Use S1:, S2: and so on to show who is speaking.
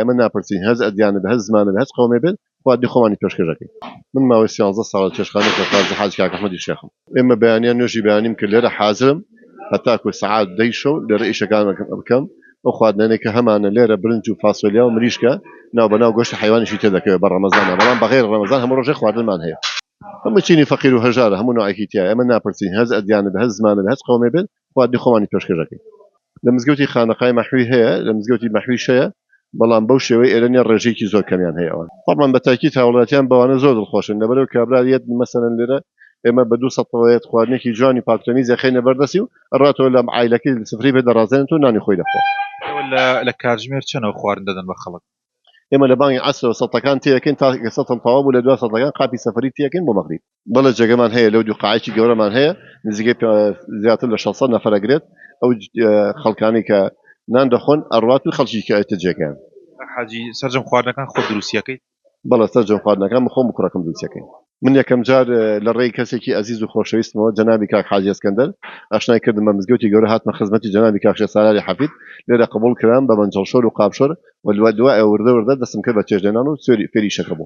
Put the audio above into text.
S1: ئێمە ناپرسین هەز ئەدیانە بە هەز زمانە بە هەز قەومێ بێت خواردنی خۆمانی پێشکەشەکەین من ماوەی 13 ساڵ چێشخانە کەفاز حاج کاک ئەحمەدی شێخم ئێمە بەیانیان نوێژی بەیانیم کرد لێرە حازرم هەتاکو سەعات 10 شەو لێرە ئیشەکان بکەم ئەو خواردنانەی کە هەمانە لێرە برنج و فاسۆلیا و مریشکە ناو بەناو گۆشتی حیوانیشی تێدەکەوێت بە ڕەمەزانە بەڵام بەغێر ڕەمەزان هەموو ڕۆژێ خواردنمان هەیە هەموو چینی فەقیر و هەژارە هەموو نوعێکی تایە ئێمە ناپرسین هەز ئەدیانە بە هەز زمانە بە هەز قەومێ بێت خواردنی خۆمانی پێشکەشەکەین لە مزگەوتی خانەقای مەحوی هەیە لە مزگەوتی مەحویش هەیە بەڵام بەو شێوەی ئێرەنیا ڕێژەیەکی زۆر کەمیان هەیە ئەوان طبعاً بە تاکید هاوڵاتیان بەوانە زۆر دڵخۆشن لەبەرەوە کابراریەت مەسەلەن لێرە ئێمە بە 200 ڕۆیەت خواردنێکی جوانی پاکتەمیز خەینە بەردەسی و ئەڕاتەوە لە عایلەکەی سفری بێ دەڕازێنن و نانی خۆی دەخۆ
S2: لە کاتژمێر چەنەوە خواردن دەدەن بە خەڵک
S1: ئێمە لە بانگی عەسرەوە سەتەکان تێەکەین تا سەتم تەواو بوو لە دوای سەتەکان قاپی سەفەری تێەکەین بۆ مەغریب بەڵێ جێگەمان هەیە لەو دوو قاعەیەکی گەورەمان هەیە نزیکەی زیاتر لە 600 نەفەر ئەگرێت ئەو خەڵکانی کە نان دەخۆن ئەڕات و خەڵکی کە ئەتە جێگەیان
S2: حاجی سەرجەم خواردنەکان خۆ دروستیەکەی
S1: بەڵێ سەرجەم خواردنەکان خۆم و کوڕەکەم دروستیەکەین من یەکەم جار لە ڕێی کەسێکی عەزیز و خۆشەویستمەوە جەنابی کاک حاجی ئەسکەندەر ئاشنای کردم بە مزگەوتی گەورە هاتمە خزمەتی جەنابی کاک شێخ سالاری حەفید لێرە قبوڵ کرام بە مەنجەڵشۆر و قاپشۆر و دوای وردە دەستم کرد بە چێژلێنان و فێری شەکە بوو